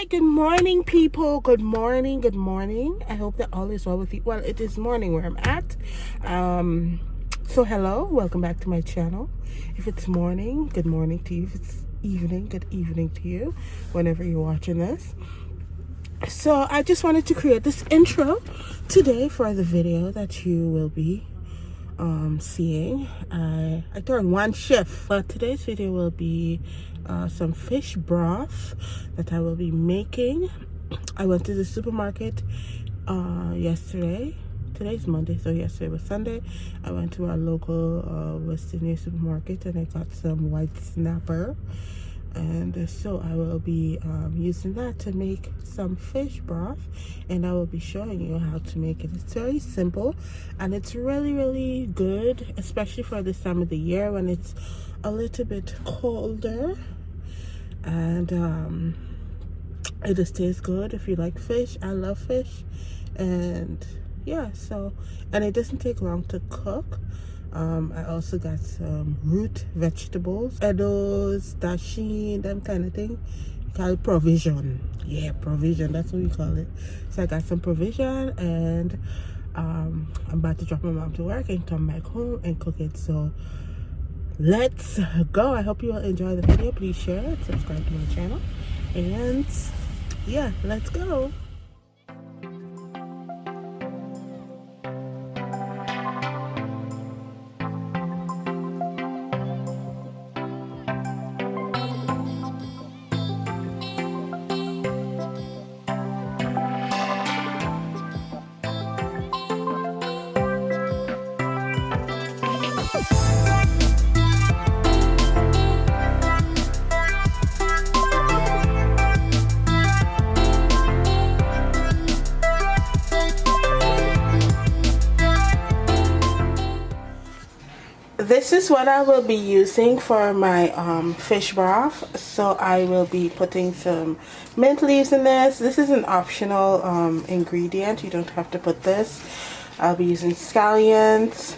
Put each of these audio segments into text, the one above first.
good morning, people. Good morning, good morning. I hope that all is well with you. Well, it is morning where I'm at. So hello, welcome back to my channel. If it's morning, good morning to you. If it's evening, good evening to you, whenever you're watching this. So I just wanted to create this intro today for the video that you will be seeing. I turned one shift, but today's video will be some fish broth that I will be making. I went to the supermarket yesterday. Today's Monday, so yesterday was Sunday. I went to our local West Indian supermarket and I got some white snapper, and so I will be using that to make some fish broth, and I will be showing you how to make it. It's very simple and it's really good, especially for this time of the year when it's a little bit colder, and it just tastes good if you like fish. I love fish, and yeah, so, and it doesn't take long to cook. I also got some root vegetables, eddos, dashin, them kind of thing. We call it provision. Yeah, provision, that's what we call it. So I got some provision, and I'm about to drop my mom to work and come back home and cook it. So let's go. I hope you will enjoy the video. Please share it, subscribe to my channel, and yeah, let's go. This is what I will be using for my fish broth. So I will be putting some mint leaves in this. This is an optional ingredient. You don't have to put this. I'll be using scallions,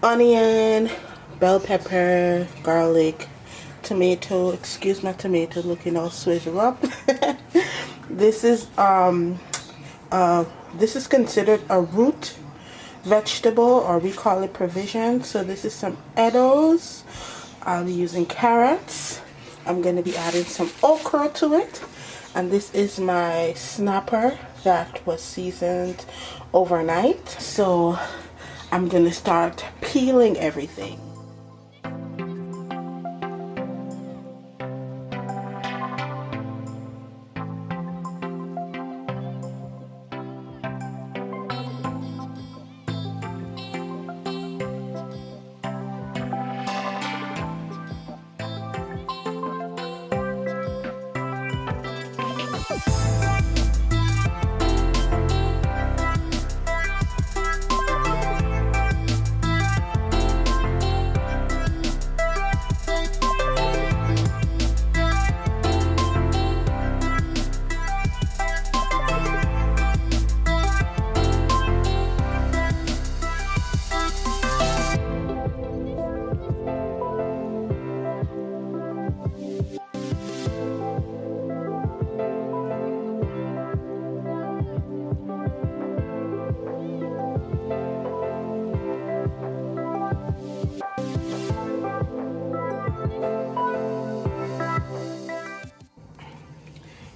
onion, bell pepper, garlic, tomato. Excuse my tomato looking all swizzle up. This is considered a root vegetable, or we call it provision. So this is some eddos. I'll be using carrots. I'm going to be adding some okra to it, and this is my snapper that was seasoned overnight. So I'm going to start peeling everything.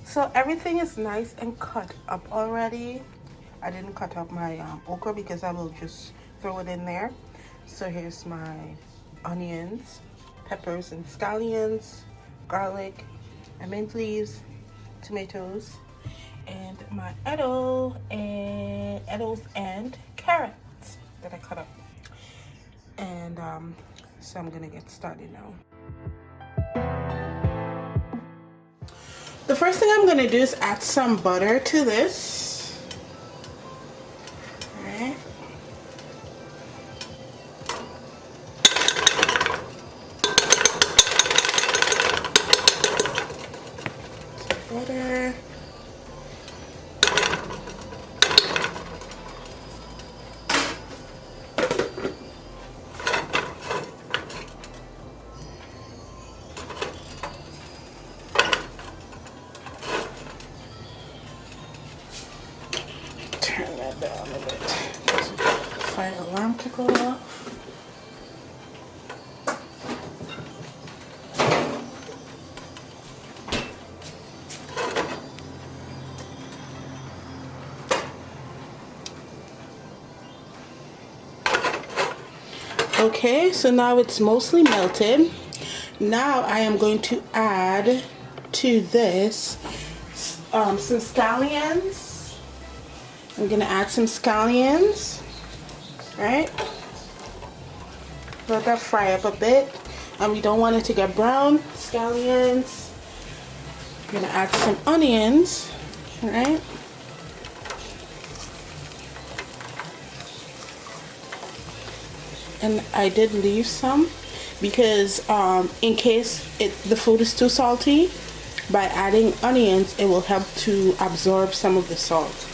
So everything is nice and cut up already. I didn't cut up my okra because I will just throw it in there. So here's my onions, peppers and scallions, garlic, and mint leaves, tomatoes, and my eddos and carrots that I cut up. And so I'm gonna get started now. The first thing I'm going to do is add some butter to this. All right. Butter. down a bit. Fire alarm to go off. Okay, so now it's mostly melted. Now I am going to add to this some scallions. I'm gonna add some scallions, right? Let that fry up a bit, and we don't want it to get brown. Scallions. I'm gonna add some onions, right? And I did leave some because in case the food is too salty, by adding onions it will help to absorb some of the salt,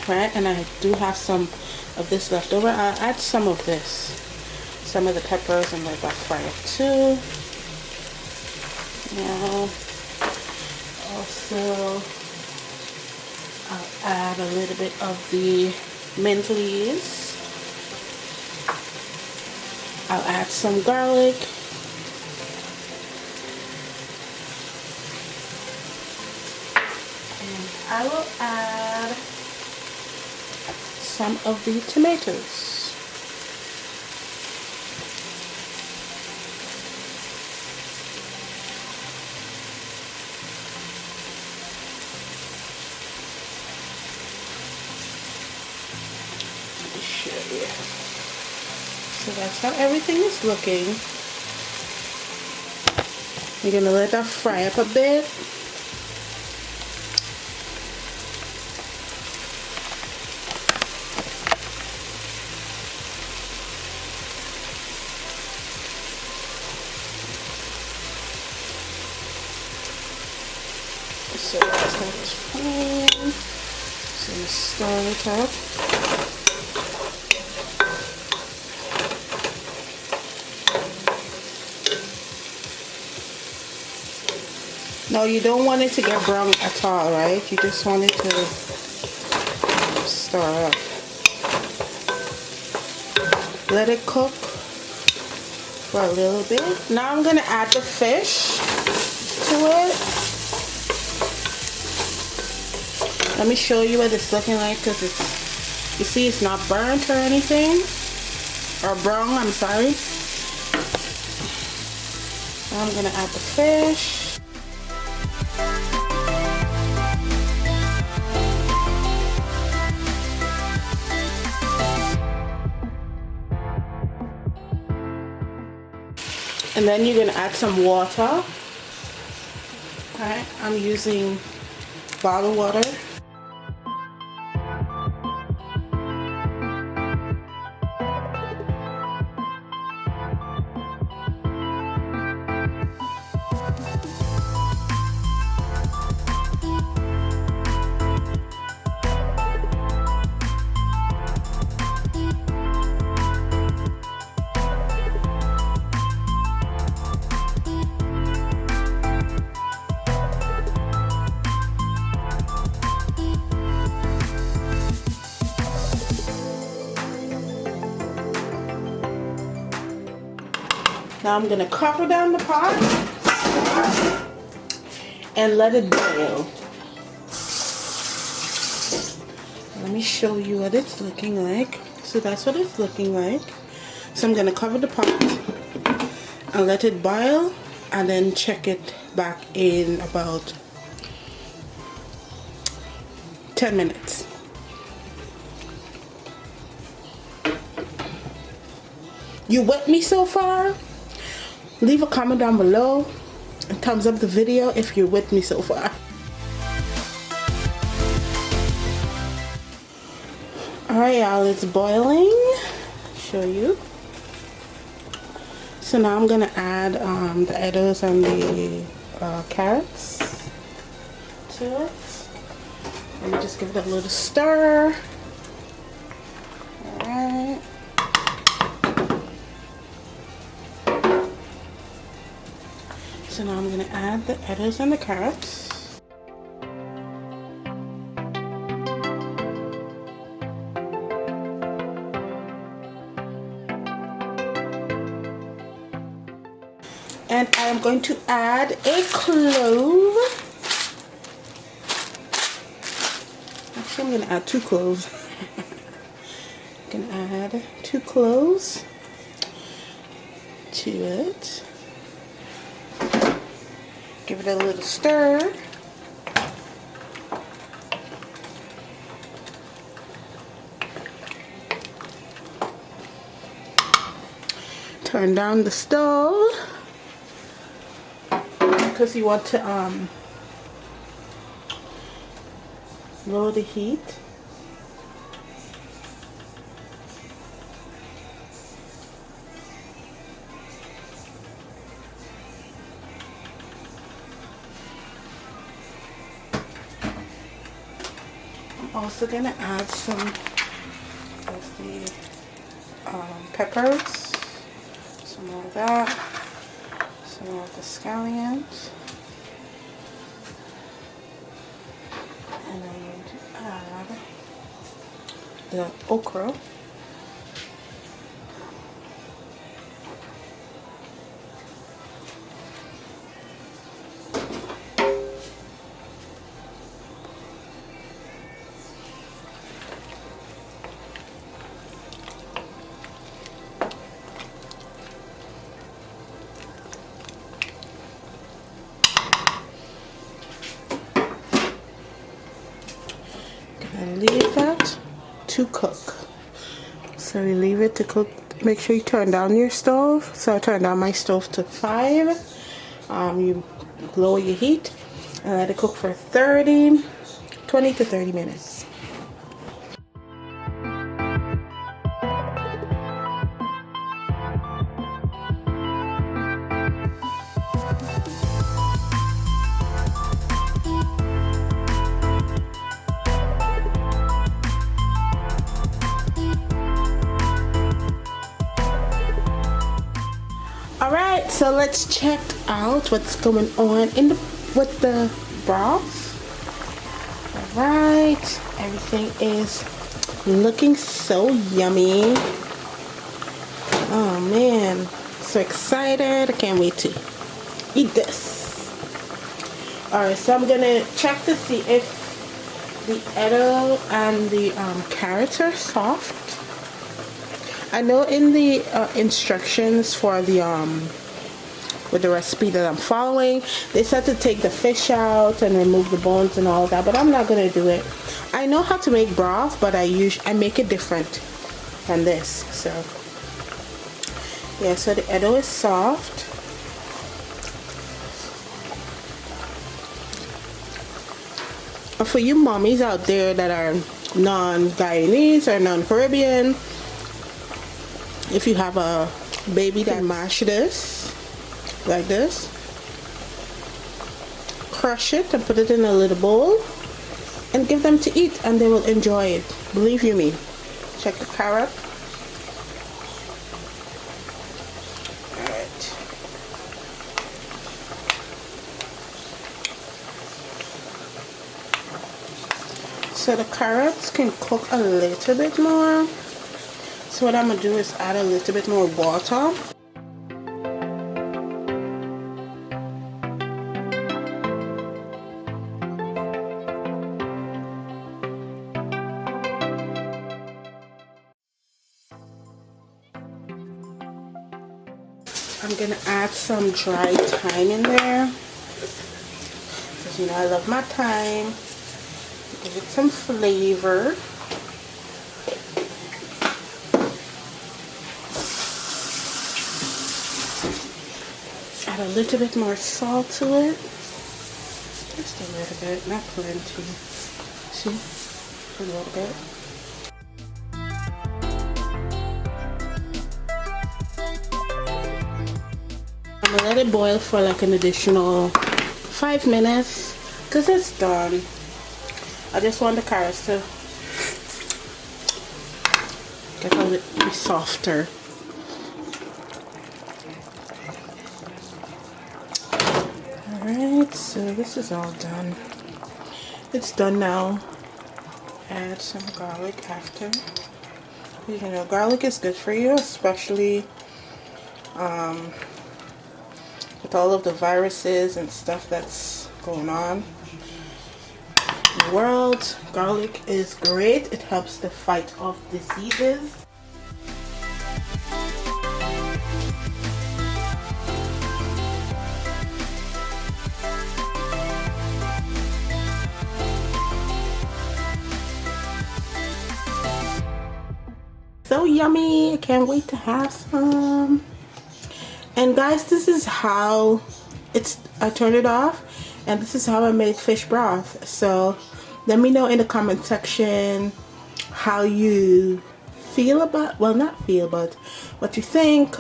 right? And I do have some of this left over. I'll add some of this, some of the peppers, and let that fry up too. Now also I'll add a little bit of the mint leaves. I'll add some garlic. And I will add some of the tomatoes. Let me show you. So that's how everything is looking. You're gonna let that fry up a bit. So that's how it's frying. So you stir it up. No, you don't want it to get brown at all, right? You just want it to stir up. Let it cook for a little bit. Now I'm going to add the fish to it. Let me show you what it's looking like, because it's, you see, it's not burnt or anything, or brown, I'm sorry. Now I'm going to add the fish. And then you're gonna add some water. Alright, I'm using bottled water. Now I'm gonna cover down the pot and let it boil. Let me show you what it's looking like. So that's what it's looking like. So I'm gonna cover the pot and let it boil, and then check it back in about 10 minutes. You with me so far? Leave a comment down below and thumbs up the video if you're with me so far. Alright y'all, it's boiling. Show you. So now I'm gonna add the edibles and the carrots to it. Let me just give it a little stir. Alright. So now I'm going to add the edibles and the carrots. going to add a clove. Actually, I'm going to add 2 cloves. I'm going to add 2 cloves to it. Give it a little stir. Turn down the stove because you want to lower the heat. I'm also going to add some of the peppers. Some of that, some of the scallions, and I'm going to add the okra. And leave that to cook. So we leave it to cook. Make sure you turn down your stove. So I turned down my stove to 5. You lower your heat and let it cook for 20 to 30 minutes. Alright, so let's check out what's going on with the broth. Alright, everything is looking so yummy. Oh man, so excited. I can't wait to eat this. Alright, so I'm gonna check to see if the edo and the carrots are soft. I know in the instructions for the with the recipe that I'm following, they said to take the fish out and remove the bones and all that, but I'm not gonna do it. I know how to make broth, but I make it different than this. So yeah, so the edo is soft. For you mommies out there that are non-Guyanese or non-Caribbean, if you have a baby, that mash this like this, crush it and put it in a little bowl and give them to eat, and they will enjoy it. Believe you me. Check the carrot. Alright. So the carrots can cook a little bit more. So what I'm going to do is add a little bit more water. I'm going to add some dried thyme in there. Because you know I love my thyme. Give it some flavor. Add a little bit more salt to it. Just a little bit, not plenty. See? A little bit. I'm gonna let it boil for like an additional 5 minutes because it's done. I just want the carrots to get a little bit softer. Alright, so this is all done. It's done now. Add some garlic after. You know, garlic is good for you, especially with with all of the viruses and stuff that's going on in the world, garlic is great. It helps to fight off diseases. So yummy. I can't wait to have some. And guys, this is how I turned it off, and this is how I made fish broth. So let me know in the comment section how you feel about, well, not feel, but what you think.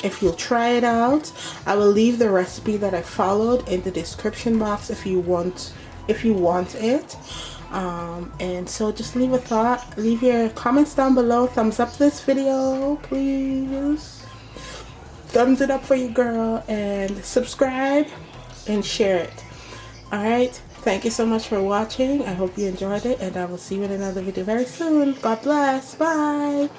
If you'll try it out, I will leave the recipe that I followed in the description box if you want it. And so just leave a thought, leave your comments down below, thumbs up this video please, thumbs it up for your girl, and subscribe and share it. All right, thank you so much for watching. I hope you enjoyed it, and I will see you in another video very soon. God bless. Bye.